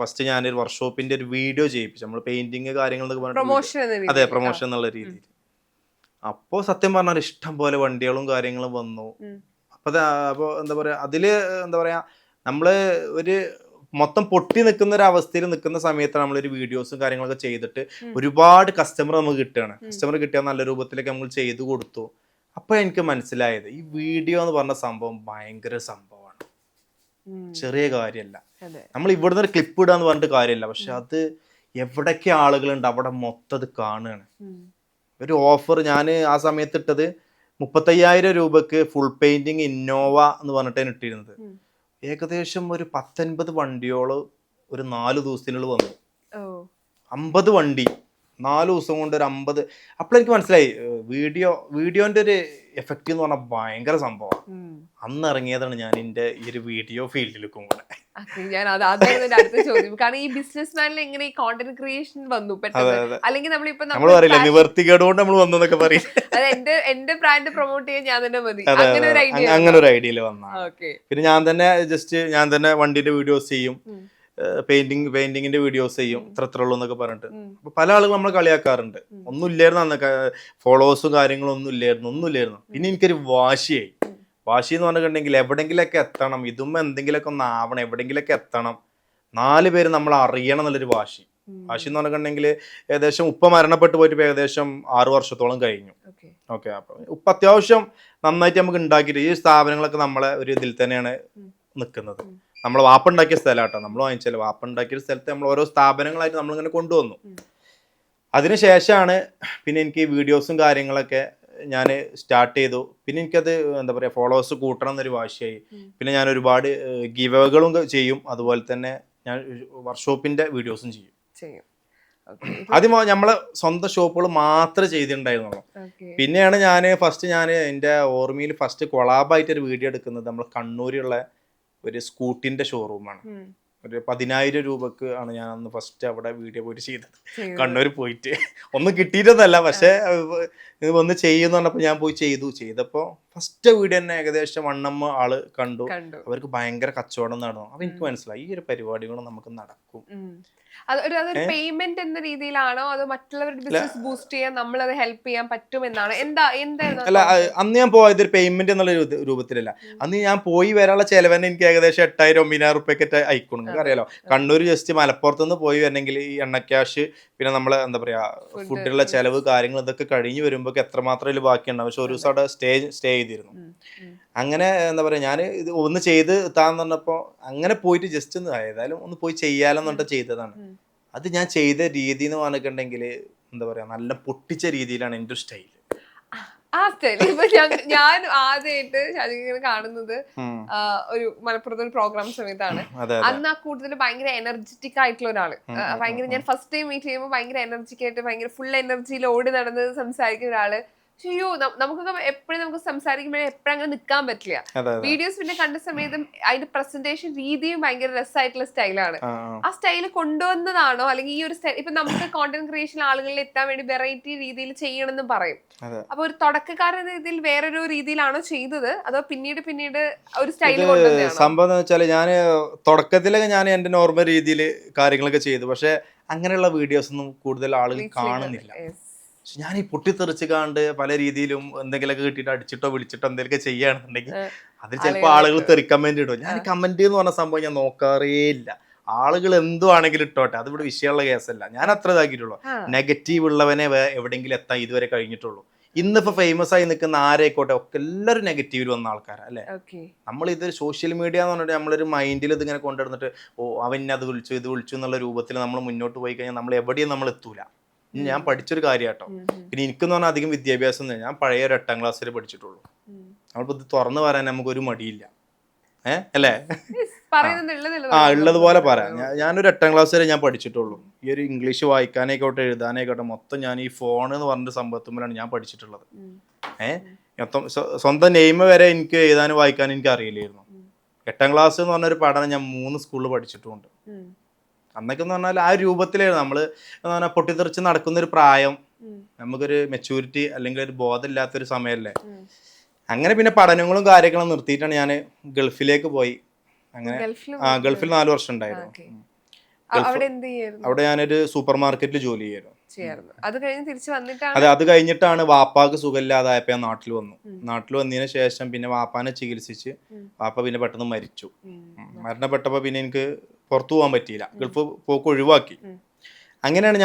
First ഞാനൊരു വർക്ക്ഷോപ്പിന്റെ ഒരു video ചെയ്യിപ്പിച്ചു. നമ്മൾ പെയിന്റിങ് കാര്യങ്ങളൊക്കെ പ്രൊമോഷൻ പറഞ്ഞിട്ട് അതെ പ്രൊമോഷൻ എന്നുള്ള രീതിയിൽ. അപ്പോൾ സത്യം പറഞ്ഞാൽ ഇഷ്ടം പോലെ വണ്ടികളും കാര്യങ്ങളും വന്നു. അപ്പോൾ എന്താ പറയാ അതില് എന്താ പറയാ നമ്മള് ഒരു മൊത്തം പൊട്ടി നിൽക്കുന്ന ഒരു അവസ്ഥയിൽ നിൽക്കുന്ന സമയത്ത് നമ്മളൊരു വീഡിയോസും കാര്യങ്ങളൊക്കെ ചെയ്തിട്ട് ഒരുപാട് കസ്റ്റമർ നമുക്ക് കിട്ടുകയാണ്. കസ്റ്റമർ കിട്ടിയാൽ നല്ല രൂപത്തിലേക്ക് നമ്മൾ ചെയ്തു കൊടുത്തു. അപ്പൊ എനിക്ക് മനസ്സിലായത് ഈ വീഡിയോ എന്ന് പറഞ്ഞ സംഭവം ഭയങ്കര സംഭവമാണ്, ചെറിയ കാര്യമല്ല. നമ്മൾ ഇവിടുന്ന് ഒരു ക്ലിപ്പ് ഇടാന്ന് പറഞ്ഞിട്ട് കാര്യമില്ല, പക്ഷെ അത് എവിടൊക്കെ ആളുകളുണ്ട് അവിടെ മൊത്തം അത് കാണുകയാണ്. ഒരു ഓഫർ ഞാൻ ആ സമയത്ത് ഇട്ടത് 35,000 രൂപക്ക് ഫുൾ പെയിന്റിങ് ഇന്നോവ എന്ന് പറഞ്ഞിട്ടാണ് ഇട്ടിരുന്നത്. ഏകദേശം ഒരു 19 വണ്ടിയോളം ഒരു 4 ദിവസത്തിനുള്ളിൽ വന്നു. 50 വണ്ടി 4 ദിവസം കൊണ്ട് ഒരു 50. അപ്പോഴെനിക്ക് മനസ്സിലായി വീഡിയോന്റെ ഒരു എഫക്റ്റ് എന്ന് പറഞ്ഞാൽ ഭയങ്കര സംഭവമാണ്. അന്ന് ഇറങ്ങിയതാണ് ഞാൻ എൻ്റെ ഈ ഒരു വീഡിയോ ഫീൽഡിലേക്കും കൂടെ. ഞാൻ അടുത്ത ചോദ്യം, കാരണം ഈ ബിസിനസ് മാനിൽ എങ്ങനെ ഈ കോണ്ടന്റ് ക്രിയേഷൻ വന്നു പെട്ടെന്ന്? അല്ലെങ്കിൽ നമ്മൾ പറയില്ല നിവർത്തികേട് കൊണ്ട് നമ്മൾ വന്നതൊക്കെ പറയും. എന്റെ ബ്രാൻഡ് പ്രൊമോട്ട് ചെയ്യാൻ ഞാൻ തന്നെ മതി, അങ്ങനെ ഒരു ഐഡിയയിൽ വന്ന. പിന്നെ ഞാൻ തന്നെ വണ്ടിന്റെ വീഡിയോസ് ചെയ്യും, പെയിന്റിങ്ങിന്റെ വീഡിയോസ് ചെയ്യും, ഇത്ര ഉള്ളൂ എന്നൊക്കെ പറഞ്ഞിട്ട്. അപ്പൊ പല ആളുകളും നമ്മളെ കളിയാക്കാറുണ്ട്. ഒന്നും ഇല്ലായിരുന്നു അന്നൊക്കെ, ഫോളോവേഴ്സും കാര്യങ്ങളും ഒന്നും ഇല്ലായിരുന്നു. പിന്നെ എനിക്കൊരു വാശി എന്ന് പറഞ്ഞിട്ടുണ്ടെങ്കിൽ എവിടെങ്കിലൊക്കെ എത്തണം, ഇതും എന്തെങ്കിലുമൊക്കെ ഒന്ന് ആവണം, എവിടെങ്കിലൊക്കെ എത്തണം, 4 പേര് നമ്മൾ അറിയണം എന്നുള്ളൊരു വാശി എന്ന് പറഞ്ഞിട്ടുണ്ടെങ്കിൽ ഏകദേശം ഉപ്പ മരണപ്പെട്ടു പോയിട്ട് ഏകദേശം 6 വർഷത്തോളം കഴിഞ്ഞു. ഓക്കെ, അപ്പൊ ഉപ്പ അത്യാവശ്യം നന്നായിട്ട് നമുക്ക് ഉണ്ടാക്കിയിട്ട് ഈ സ്ഥാപനങ്ങളൊക്കെ നമ്മളെ ഒരു ഇതിൽ തന്നെയാണ് നിൽക്കുന്നത്. നമ്മൾ വാപ്പുണ്ടാക്കിയ സ്ഥലമാട്ടോ, നമ്മൾ വാങ്ങിച്ചല്ലോ, വാപ്പുണ്ടാക്കിയ സ്ഥലത്ത് നമ്മൾ ഓരോ സ്ഥാപനങ്ങളായിട്ട് നമ്മളിങ്ങനെ കൊണ്ടുവന്നു. അതിനുശേഷമാണ് പിന്നെ എനിക്ക് വീഡിയോസും കാര്യങ്ങളൊക്കെ ഞാൻ സ്റ്റാർട്ട് ചെയ്തു. പിന്നെ എനിക്കത് എന്താ പറയുക ഫോളോവേഴ്സ് കൂട്ടണം എന്നൊരു വാശിയായി. പിന്നെ ഞാൻ ഒരുപാട് ഗിവകളും ചെയ്യും, അതുപോലെ തന്നെ ഞാൻ വർക്ക്ഷോപ്പിന്റെ വീഡിയോസും ചെയ്യും. ആദ്യം നമ്മളെ സ്വന്തം ഷോപ്പുകൾ മാത്രമേ ചെയ്തിട്ടുണ്ടായിരുന്നുള്ളൂ. പിന്നെയാണ് ഞാൻ എൻ്റെ ഓർമ്മയിൽ ഫസ്റ്റ് കൊളാബായിട്ട് ഒരു വീഡിയോ എടുക്കുന്നത് നമ്മൾ കണ്ണൂരുള്ള ഒരു സ്കൂട്ടിന്റെ ഷോറൂമാണ്. ഒരു 10,000 രൂപക്ക് ആണ് ഞാൻ അന്ന് ഫസ്റ്റ് അവിടെ വീഡിയോ പോയിട്ട് ചെയ്തത്. കണ്ണൂർ പോയിട്ട് ഒന്നും കിട്ടിയിട്ടൊന്നല്ല, പക്ഷെ ഒന്ന് ചെയ്യുന്ന പറഞ്ഞപ്പോൾ ഞാൻ പോയി ചെയ്തപ്പോൾ ഫസ്റ്റ് വീഡിയോ തന്നെ ഏകദേശം 1M ആള് കണ്ടു. അവർക്ക് ഭയങ്കര കച്ചവടം നടന്നു. അപ്പൊ എനിക്ക് മനസ്സിലായി ഈ ഒരു പരിപാടികളും നമുക്ക് നടക്കും. അതൊരു പേയ്മെന്റ് എന്ന രീതിയിലാണോ അതോ മറ്റുള്ളവരുടെ ബിസിനസ് ബൂസ്റ്റ് ചെയ്യാൻ നമ്മൾ അത് ഹെൽപ്പ് ചെയ്യാൻ പറ്റുമെന്നാണ്? അല്ല, അന്ന് ഞാൻ പോയത് ഒരു പേയ്മെന്റ് എന്നുള്ള രൂപത്തിലല്ല. അന്ന് ഞാൻ പോയി വരാനുള്ള ചെലവന്നെ എനിക്ക് ഏകദേശം 8,000-9,000 റുപ്യൊക്കെ അയക്കണം. നിങ്ങൾക്ക് അറിയാലോ, കണ്ണൂർ ജസ്റ്റ് മലപ്പുറത്ത് നിന്ന് പോയി വരണമെങ്കിൽ ഈ എണ്ണ ക്യാഷ്, പിന്നെ നമ്മള് എന്താ പറയാ ഫുഡിലുള്ള ചെലവ് കാര്യങ്ങൾ ഇതൊക്കെ കഴിഞ്ഞ് വരുമ്പോ എത്രമാത്രം ഇതിൽ ബാക്കിയുണ്ടാവും. പക്ഷെ ഒരു ദിവസം അവിടെ സ്റ്റേ ചെയ്തിരുന്നു. അങ്ങനെ എന്താ പറയാ ഞാൻ ഇത് ഒന്ന് ചെയ്ത് താന്ന് പറഞ്ഞപ്പോ അങ്ങനെ പോയിട്ട് ജസ്റ്റ് ഒന്ന് ഏതായാലും ഒന്ന് പോയി ചെയ്യാലെന്ന് പറഞ്ഞിട്ട് ചെയ്തതാണ്. അത് ഞാൻ ചെയ്ത രീതി എന്ന് പറഞ്ഞിട്ടുണ്ടെങ്കിൽ എന്താ പറയാ നല്ല പൊട്ടിച്ച രീതിയിലാണ് എൻ്റെ സ്റ്റൈൽ. ആ സ്റ്റൈൽ ഇപ്പൊ ഞാൻ ആദ്യമായിട്ട് ഷാജിങ്ങനെ കാണുന്നത് ഒരു മലപ്പുറത്ത് ഒരു പ്രോഗ്രാം സമയത്താണ്. അന്ന് ആ കൂടുതൽ ഭയങ്കര എനർജറ്റിക് ആയിട്ടുള്ള ഒരാള്, ഭയങ്കര ഞാൻ ഫസ്റ്റ് ടൈം മീറ്റ് ചെയ്യുമ്പോൾ ഭയങ്കര എനർജിക് ആയിട്ട് ഭയങ്കര ഫുൾ എനർജിയിൽ ഓടി നടന്ന് സംസാരിക്കുന്ന ഒരാള്. അയ്യോ, നമുക്കൊക്കെ എപ്പോഴും നമുക്ക് സംസാരിക്കുമ്പോഴേ എപ്പോഴും അങ്ങനെ നിൽക്കാൻ പറ്റില്ല. വീഡിയോസ് പിന്നെ കണ്ട സമയത്തും അതിന്റെ പ്രസന്റേഷൻ രീതിയും ഭയങ്കര രസമായിട്ടുള്ള സ്റ്റൈലാണ്. ആ സ്റ്റൈല് കൊണ്ടുവന്നതാണോ, അല്ലെങ്കിൽ ഈ ഒരു സ്റ്റൈൽ ഇപ്പൊ നമുക്ക് കോണ്ടന്റ് ക്രിയേഷൻ ആളുകളിൽ എത്താൻ വേണ്ടി വെറൈറ്റി രീതിയിൽ ചെയ്യണമെന്നും പറയും. അപ്പൊ ഒരു തുടക്കക്കാരൻ രീതിയിൽ വേറൊരു രീതിയിലാണോ ചെയ്തത്, അതോ പിന്നീട് ഒരു സ്റ്റൈൽ കൊണ്ടുവന്നതാണോ? സംഭവം എന്ന് വെച്ചാൽ ഞാൻ തുടക്കത്തിലൊക്കെ ഞാൻ എന്റെ നോർമൽ രീതിയിൽ കാര്യങ്ങളൊക്കെ ചെയ്തു, പക്ഷെ അങ്ങനെയുള്ള വീഡിയോസ് ഒന്നും കൂടുതൽ ആളുകൾ കാണുന്നില്ല. ഞാൻ ഈ പൊട്ടിത്തെറിച്ച് കാണ്ട് പല രീതിയിലും എന്തെങ്കിലുമൊക്കെ കിട്ടിയിട്ട് അടിച്ചിട്ടോ വിളിച്ചിട്ടോ എന്തെങ്കിലുമൊക്കെ ചെയ്യുകയാണെന്നുണ്ടെങ്കിൽ അതിൽ ചിലപ്പോൾ ആളുകൾ തെറി കമന്റ് ഇടും. ഞാൻ കമന്റ് എന്ന് പറഞ്ഞ സംഭവം ഞാൻ നോക്കാറേ ഇല്ല. ആളുകൾ എന്തുവാണെങ്കിലും ഇട്ടോട്ടെ, അതിവിടെ വിഷയമുള്ള കേസല്ല. ഞാൻ അത്ര ഇതാക്കിയിട്ടുള്ളൂ. നെഗറ്റീവ് ഉള്ളവനെ എവിടെയെങ്കിലും എത്താൻ ഇതുവരെ കഴിഞ്ഞിട്ടുള്ളൂ. ഇന്നിപ്പോ ഫേമസ് ആയി നിൽക്കുന്ന ആരായിക്കോട്ടെ ഒക്കെ എല്ലാവരും നെഗറ്റീവിൽ വന്ന ആൾക്കാരാ അല്ലെ. നമ്മൾ ഇത് സോഷ്യൽ മീഡിയ എന്ന് പറഞ്ഞിട്ട് നമ്മളൊരു മൈൻഡിൽ ഇതിങ്ങനെ കൊണ്ടുവന്നിട്ട് അവൻ അത് വിളിച്ചു ഇത് വിളിച്ചു എന്നുള്ള രൂപത്തിൽ നമ്മൾ മുന്നോട്ട് പോയി കഴിഞ്ഞാൽ നമ്മൾ എവിടെയും നമ്മൾ എത്തൂല. ഞാൻ പഠിച്ചൊരു കാര്യം കേട്ടോ. പിന്നെ എനിക്കെന്ന് പറഞ്ഞാൽ അധികം വിദ്യാഭ്യാസം ഞാൻ പഴയ ഒരു 8ാം ക്ലാസ്സിൽ പഠിച്ചിട്ടുള്ളൂ. നമ്മളിപ്പോ ഇത് തുറന്നു പറയാൻ നമുക്കൊരു മടിയില്ല, അല്ലേ? ഉള്ളതുപോലെ പറയാം. ഞാനൊരു 8ാം ക്ലാസ് വരെ ഞാൻ പഠിച്ചിട്ടുള്ളൂ. ഈ ഒരു ഇംഗ്ലീഷ് വായിക്കാനായിക്കോട്ടെ എഴുതാനായിക്കോട്ടെ മൊത്തം ഞാൻ ഈ ഫോൺ എന്ന് പറഞ്ഞ സംഭവത്തുമ്പോഴാണ് ഞാൻ പഠിച്ചിട്ടുള്ളത്. മൊത്തം സ്വന്തം നെയിം വരെ എനിക്ക് എഴുതാനും വായിക്കാനും എനിക്ക് അറിയില്ലായിരുന്നു. 8ാം ക്ലാസ് എന്ന് പറഞ്ഞൊരു പഠനം ഞാൻ 3 സ്കൂളിൽ പഠിച്ചിട്ടുമുണ്ട്. അന്നൊക്കെ എന്ന് പറഞ്ഞാൽ ആ രൂപത്തിലായിരുന്നു നമ്മള് പറഞ്ഞാൽ പൊട്ടിത്തെറിച്ച് നടക്കുന്ന ഒരു പ്രായം, നമുക്കൊരു മെച്യൂരിറ്റി അല്ലെങ്കിൽ ഒരു ബോധം ഇല്ലാത്തൊരു സമയമല്ലേ. അങ്ങനെ പിന്നെ പഠനങ്ങളും കാര്യങ്ങളും നിർത്തിയിട്ടാണ് ഞാൻ ഗൾഫിലേക്ക് പോയി. അങ്ങനെ ഗൾഫിൽ 4 വർഷം ഉണ്ടായിരുന്നു. അവിടെ എന്ത് ചെയ്യായിരുന്നു? അവിടെ ഞാനൊരു സൂപ്പർ മാർക്കറ്റിൽ ജോലി ചെയ്യായിരുന്നു. അത് കഴിഞ്ഞ് തിരിച്ചു വന്നിട്ടാണ്? അതെ, അത് കഴിഞ്ഞിട്ടാണ് വാപ്പാക്ക് സുഖമില്ലാതായപ്പോ ഞാൻ നാട്ടിൽ വന്നു. നാട്ടിൽ വന്നതിന് ശേഷം പിന്നെ വാപ്പാനെ ചികിത്സിച്ച് വാപ്പ പിന്നെ പെട്ടെന്ന് മരിച്ചു. മരണപ്പെട്ടപ്പോ പിന്നെ എനിക്ക് പുറത്തു പോകാൻ പറ്റിയില്ല, ഗൾഫ് പോക്ക് ഒഴിവാക്കി. അങ്ങനെയാണ്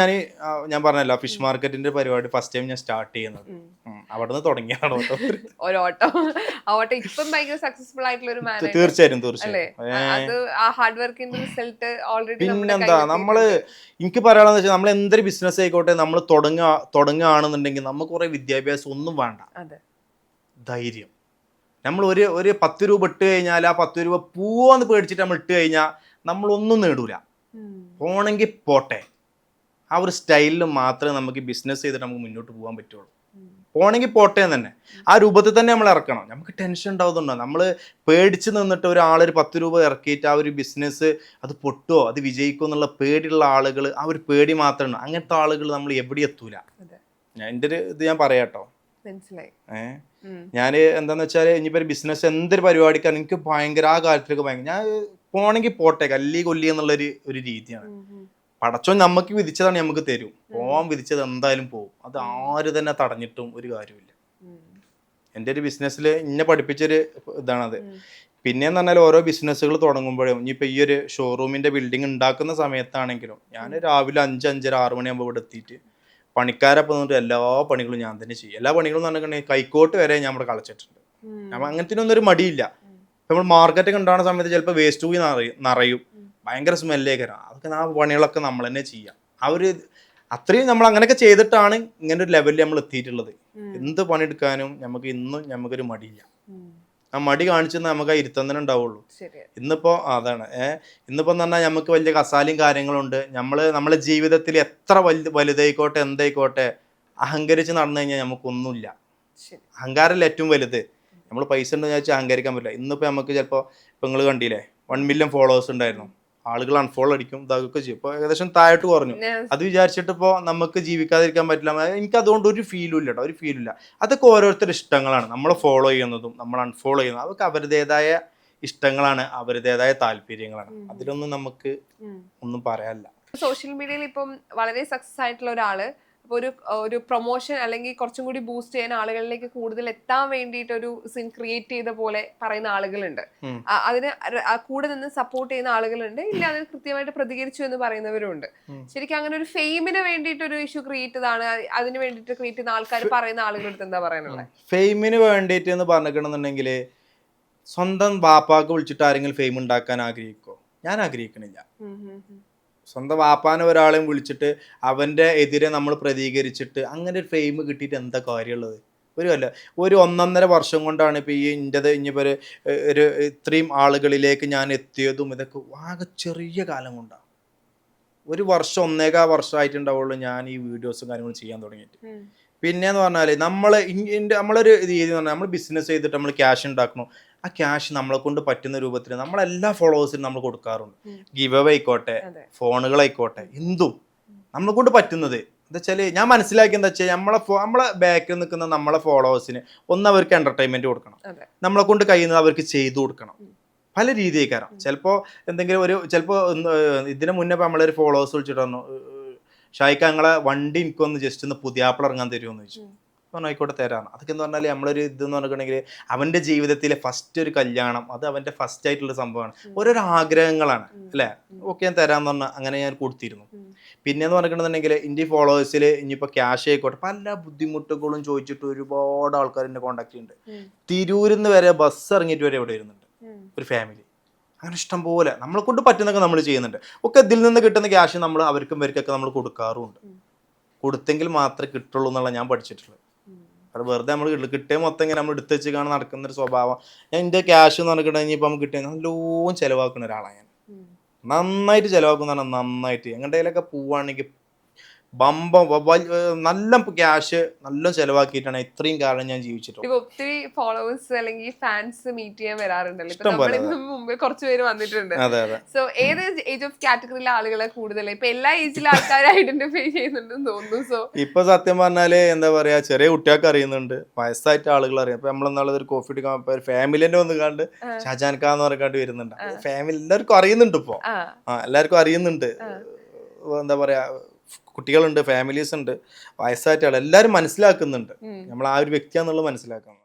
ഞാൻ പറഞ്ഞല്ലോ ഫിഷ് മാർക്കറ്റിന്റെ പരിപാടി ഫസ്റ്റ് ടൈം ഞാൻ സ്റ്റാർട്ട് ചെയ്യുന്നത്. അവിടെ നിന്ന് തുടങ്ങിയാണ് തീർച്ചയായും. പിന്നെന്താ നമ്മള് എനിക്ക് പറയാനുള്ളത് വെച്ചാൽ നമ്മൾ എന്തൊരു ബിസിനസ് ആയിക്കോട്ടെ നമ്മൾ തുടങ്ങുകയാണെന്നുണ്ടെങ്കിൽ നമുക്ക് കുറെ വിദ്യാഭ്യാസം ഒന്നും വേണ്ട, ധൈര്യം. നമ്മൾ ഒരു 10 രൂപ ഇട്ട് കഴിഞ്ഞാൽ ആ 10 രൂപ പോവാന്ന് പേടിച്ചിട്ട് നമ്മൾ ഇട്ട് കഴിഞ്ഞാൽ നമ്മളൊന്നും നേടൂല. പോണെങ്കിൽ പോട്ടെ, ആ ഒരു സ്റ്റൈലിൽ മാത്രമേ നമുക്ക് ബിസിനസ് ചെയ്തിട്ട് നമുക്ക് മുന്നോട്ട് പോകാൻ പറ്റുള്ളൂ. പോണെങ്കിൽ പോട്ടെ തന്നെ ആ രൂപത്തിൽ തന്നെ നമ്മൾ ഇറക്കണം. നമുക്ക് ടെൻഷൻ ഉണ്ടാവുന്നുണ്ടോ? നമ്മൾ പേടിച്ച് നിന്നിട്ട് ഒരാളൊരു 10 രൂപ ഇറക്കിയിട്ട് ആ ഒരു ബിസിനസ് അത് പൊട്ടുമോ അത് വിജയിക്കുമോ എന്നുള്ള പേടിയുള്ള ആളുകൾ, ആ ഒരു പേടി മാത്രമാണ്. അങ്ങനത്തെ ആളുകൾ നമ്മൾ എവിടെ എത്തൂല. എൻ്റെ ഒരു ഇത് ഞാൻ പറയാട്ടോ. ഞാൻ എന്താന്ന് വെച്ചാൽ ഇനിയിപ്പോൾ ഒരു ബിസിനസ് എന്തൊരു പരിപാടിക്കാണ് എനിക്ക് ഭയങ്കര ആ കാര്യത്തിലൊക്കെ ഭയങ്കര ഞാൻ പോണെങ്കിൽ പോട്ടെ കല്ലി കൊല്ലി എന്നുള്ളൊരു രീതിയാണ്. പടച്ചോൻ നമുക്ക് വിധിച്ചതാണ്, നമുക്ക് തരും. പോവാൻ വിധിച്ചത് എന്തായാലും പോകും. അത് ആര് തന്നെ തടഞ്ഞിട്ടും ഒരു കാര്യമില്ല. എൻ്റെ ഒരു ബിസിനസ്സിൽ ഇന്നെ പഠിപ്പിച്ചൊരു ഇതാണത്. പിന്നെയെന്ന് പറഞ്ഞാൽ ഓരോ ബിസിനസ്സുകൾ തുടങ്ങുമ്പോഴും ഇനിയിപ്പോൾ ഈ ഒരു ഷോറൂമിൻ്റെ ബിൽഡിംഗ് ഉണ്ടാക്കുന്ന സമയത്താണെങ്കിലും ഞാൻ രാവിലെ 5, 5:30, 6 മണിയാകുമ്പോൾ ഇവിടെ എത്തിയിട്ട് പണിക്കാരപ്പം നിന്നിട്ട് എല്ലാ പണികളും ഞാൻ തന്നെ ചെയ്യും. എല്ലാ പണികളും എന്ന് പറഞ്ഞിട്ടുണ്ടെങ്കിൽ കൈക്കോട്ട് വരെ ഞാൻ ഇവിടെ കളച്ചിട്ടുണ്ട്. അപ്പം അങ്ങനത്തിനൊന്നും ഒരു മടിയില്ല. നമ്മൾ മാർക്കറ്റൊക്കെ ഉണ്ടാകുന്ന സമയത്ത് ചിലപ്പോൾ വേസ്റ്റ് കൂടി നിറയും, ഭയങ്കര സ്മെല്ലേക്കരാം. അതൊക്കെ ആ പണികളൊക്കെ നമ്മൾ തന്നെ ചെയ്യാം. അത്രയും നമ്മൾ അങ്ങനെയൊക്കെ ചെയ്തിട്ടാണ് ഇങ്ങനെ ഒരു ലെവലിൽ നമ്മൾ എത്തിയിട്ടുള്ളത്. എന്ത് പണിയെടുക്കാനും നമുക്കൊരു മടിയില്ല. ആ മടി കാണിച്ചെന്ന് നമുക്ക് ആ ഇരുത്തം തന്നെ ഉണ്ടാവുള്ളൂ. ഇന്നിപ്പോ അതാണ് ഇന്നിപ്പോ എന്ന് പറഞ്ഞാൽ നമുക്ക് വലിയ കസാലയും കാര്യങ്ങളുണ്ട്. നമ്മളെ ജീവിതത്തിൽ എത്ര വലുതായിക്കോട്ടെ എന്തായിക്കോട്ടെ അഹങ്കരിച്ച് നടന്നു കഴിഞ്ഞാൽ നമുക്കൊന്നുമില്ല. അഹങ്കാരമല്ല ഏറ്റവും വലുത്. നമ്മൾ പൈസ ഉണ്ടെന്ന് വെച്ചാൽ അഹങ്കരിക്കാൻ പറ്റില്ല. ഇന്നിപ്പോൾ നമുക്ക് ചിലപ്പോൾ ഇപ്പം നിങ്ങൾ കണ്ടില്ലേ 1 മില്യൺ ഫോളോവേഴ്സ് ഉണ്ടായിരുന്നു, ആളുകൾ അൺഫോളോ അടിക്കും, ഇതൊക്കെ ചെയ്യും. ഇപ്പോൾ ഏകദേശം താഴോട്ട് കുറഞ്ഞു. അത് വിചാരിച്ചിട്ട് ഇപ്പോൾ നമുക്ക് ജീവിക്കാതിരിക്കാൻ പറ്റില്ല. എനിക്ക് അതുകൊണ്ട് ഒരു ഫീലും ഇല്ല കേട്ടോ, ഒരു ഫീലും ഇല്ല. അതൊക്കെ ഓരോരുത്തരുടെ ഇഷ്ടങ്ങളാണ്. നമ്മൾ ഫോളോ ചെയ്യുന്നതും നമ്മൾ അൺഫോളോ ചെയ്യുന്നതും അതൊക്കെ അവരുടേതായ ഇഷ്ടങ്ങളാണ്, അവരുടേതായ താല്പര്യങ്ങളാണ്. അതിലൊന്നും നമുക്ക് ഒന്നും പറയാനില്ല. സോഷ്യൽ മീഡിയയിൽ ഇപ്പം വളരെ സക്സസ് ആയിട്ടുള്ള ഒരാള് ഒരു പ്രൊമോഷൻ അല്ലെങ്കിൽ കുറച്ചും കൂടി ബൂസ്റ്റ് ചെയ്യാൻ ആളുകളിലേക്ക് കൂടുതൽ എത്താൻ വേണ്ടിയിട്ട് ഒരു സീൻ ക്രിയേറ്റ് ചെയ്ത പോലെ പറയുന്ന ആളുകളുണ്ട്. അതിന് കൂടെ നിന്ന് സപ്പോർട്ട് ചെയ്യുന്ന ആളുകളുണ്ട്, ഇല്ല അതിന് കൃത്യമായിട്ട് പ്രതികരിച്ചു എന്ന് പറയുന്നവരുണ്ട്. ശരിക്കും അങ്ങനെ ഒരു ഫെയിമിന് വേണ്ടിയിട്ട് ഒരു ഇഷ്യൂ ക്രിയേറ്റ് ചെയ്താണ്, അതിന് വേണ്ടിയിട്ട് ക്രിയേറ്റ് ചെയ്യുന്ന ആൾക്കാർ പറയുന്ന ആളുകളടുത്ത് എന്താ പറയാനുള്ളത്? ഫെയിമിന് വേണ്ടിയിട്ട് എന്ന് പറഞ്ഞിട്ടുണ്ടെങ്കിൽ സ്വന്തം ബാപ്പാക്ക് വിളിച്ചിട്ട് ആരെങ്കിലും ഫെയിം ഉണ്ടാക്കാൻ ആഗ്രഹിക്കോ? ഞാൻ ആഗ്രഹിക്കണില്ല. സ്വന്തം വാപ്പാനെ ഒരാളെയും വിളിച്ചിട്ട് അവൻ്റെ എതിരെ നമ്മൾ പ്രതികരിച്ചിട്ട് അങ്ങനെ ഒരു ഫെയിം കിട്ടിയിട്ട് എന്താ കാര്യമുള്ളത്? ഒരു 1.5 വർഷം കൊണ്ടാണ് ഇപ്പോൾ ഇനിയിപ്പോൾ ഒരു ഇത്രയും ആളുകളിലേക്ക് ഞാൻ എത്തിയതും. ഇതൊക്കെ ആകെ ചെറിയ കാലം കൊണ്ടാണ്. 1 വർഷം 1.25 വർഷമായിട്ടുണ്ടാവുള്ളൂ ഞാൻ ഈ വീഡിയോസും കാര്യങ്ങളും ചെയ്യാൻ തുടങ്ങിയിട്ട്. പിന്നെയെന്ന് പറഞ്ഞാൽ നമ്മളൊരു രീതി എന്ന് പറഞ്ഞാൽ നമ്മൾ ബിസിനസ് ചെയ്തിട്ട് നമ്മൾ ക്യാഷ് ഉണ്ടാക്കണം. ആ ക്യാഷ് നമ്മളെ കൊണ്ട് പറ്റുന്ന രൂപത്തിൽ നമ്മളെല്ലാ ഫോളോവേഴ്സിനും നമ്മൾ കൊടുക്കാറുണ്ട്. ഗിവ് അവേ ആയിക്കോട്ടെ, ഫോണുകളായിക്കോട്ടെ, എന്തും നമ്മളെ കൊണ്ട് പറ്റുന്നത്. എന്താ വെച്ചാൽ ഞാൻ മനസ്സിലാക്കി എന്താ വെച്ചാൽ നമ്മളെ ബാക്കിൽ നിൽക്കുന്ന നമ്മളെ ഫോളോവേഴ്സിന് ഒന്ന് അവർക്ക് എന്റർടൈൻമെന്റ് കൊടുക്കണം, നമ്മളെ കൊണ്ട് കഴിയുന്നത് അവർക്ക് ചെയ്തു കൊടുക്കണം. പല രീതിക്കാരം. ചിലപ്പോൾ ചിലപ്പോൾ ഇതിന് മുന്നേ നമ്മളൊരു ഫോളോവേഴ്സ് വിളിച്ചിട്ട് പറഞ്ഞു, ഷായിക്ക ഞങ്ങളെ വണ്ടി എനിക്കൊന്ന് ജസ്റ്റ് ഒന്ന് പുതിയാപ്പിള ഇറങ്ങാൻ തരുമെന്ന് ചോദിച്ചു. ആയിക്കോട്ടെ തരാണ്. അതൊക്കെ എന്ന് പറഞ്ഞാൽ നമ്മളൊരു ഇതെന്ന് പറഞ്ഞിട്ടുണ്ടെങ്കിൽ അവൻ്റെ ജീവിതത്തിലെ ഫസ്റ്റ് ഒരു കല്യാണം, അത് അവൻ്റെ ഫസ്റ്റ് ആയിട്ടുള്ള സംഭവമാണ്. ഓരോരോ ആഗ്രഹങ്ങളാണ് അല്ലേ. ഓക്കെ ഞാൻ തരാമെന്ന് പറഞ്ഞാൽ അങ്ങനെ ഞാൻ കൊടുത്തിരുന്നു. പിന്നെയെന്ന് പറഞ്ഞിട്ടുണ്ടെങ്കിൽ ഇന്ത്യ ഫോളോവേഴ്സിൽ ഇനിയിപ്പോൾ ക്യാഷ് ആയിക്കോട്ടെ പല ബുദ്ധിമുട്ടുകളും ചോദിച്ചിട്ട് ഒരുപാട് ആൾക്കാർ എന്നെ കോൺടാക്ട് ചെയ്യുന്നുണ്ട്. തിരൂരിൽ നിന്ന് വരെ ബസ് ഇറങ്ങിയിട്ട് വരെ ഇവിടെ വരുന്നുണ്ട് ഒരു ഫാമിലി. അങ്ങനെ ഇഷ്ടം പോലെ നമ്മളെ കൊണ്ട് പറ്റുന്നതൊക്കെ നമ്മൾ ചെയ്യുന്നുണ്ട്. ഒക്കെ ഇതിൽ നിന്ന് കിട്ടുന്ന ക്യാഷ് നമ്മൾ ഇവർക്കൊക്കെ നമ്മൾ കൊടുക്കാറുമുണ്ട്. കൊടുത്തെങ്കിൽ മാത്രമേ കിട്ടുള്ളൂ എന്നുള്ള ഞാൻ പഠിച്ചിട്ടുള്ളത്. അത് വെറുതെ നമ്മൾ കിട്ടിയ മൊത്തം ഇങ്ങനെ നമ്മൾ എടുത്ത് വെച്ച് കാണാൻ നടക്കുന്നൊരു സ്വഭാവം. ഞാൻ എൻ്റെ ക്യാഷ് എന്ന് പറഞ്ഞിട്ടുണ്ടെങ്കിൽ ഇപ്പം നമുക്ക് കിട്ടിയ നല്ലോണം ചിലവാക്കുന്ന ഒരാളാണ് ഞാൻ. നന്നായിട്ട് ചിലവാക്കുന്ന പറഞ്ഞാൽ നന്നായിട്ട്. എങ്ങോട്ടേലൊക്കെ പോവുകയാണെങ്കിൽ നല്ല ക്യാഷ് നല്ല ചെലവാക്കിയിട്ടാണ് ഇത്രയും കാലം ഞാൻ ജീവിച്ചിട്ടുള്ളത്. ഇപ്പൊ ഒത്തിരി ഫോളോവേഴ്സ് അല്ലെങ്കിൽ ഫാൻസ് മീറ്റ് ചെയ്യാൻ വരാറുണ്ടല്ലോ. ഇപ്പൊ നമ്മുടെ മുമ്പ് കുറച്ച് പേര് വന്നിട്ടുണ്ട്. സോ ഏത് ഏജ് ഓഫ് കാറ്റഗറിയിലെ ആളുകളെ കൂടുതൽ ഇപ്പൊ എല്ലാ ഏജിലെ ആൾക്കാരെ ഐഡന്റിഫൈ ചെയ്യുന്നുണ്ടെന്ന് തോന്നുന്നു. സോ ഇപ്പൊ സത്യം പറഞ്ഞാല് എന്താ പറയാ, ചെറിയ കുട്ടികൾക്ക് അറിയുന്നുണ്ട്, വയസ്സായിട്ട് ആളുകൾ അറിയാം. ഇപ്പൊ നമ്മളെന്നാളെ ഒരു കോഫി എടുക്കാൻ ഫാമിലിന്റെ വന്ന് കണ്ട് ഷാജാൻഖാന്ന് പറഞ്ഞിട്ട് വരുന്നുണ്ട്. ഫാമിലി എല്ലാവർക്കും അറിയുന്നുണ്ട്. ഇപ്പൊ എല്ലാവർക്കും അറിയുന്നുണ്ട്. എന്താ പറയാ, കുട്ടികളുണ്ട്, ഫാമിലീസ് ഉണ്ട്, വയസ്സായിട്ട് എല്ലാവരും മനസ്സിലാക്കുന്നുണ്ട് നമ്മൾ ആ ഒരു വ്യക്തിയാന്നുള്ളത് മനസ്സിലാക്കണം.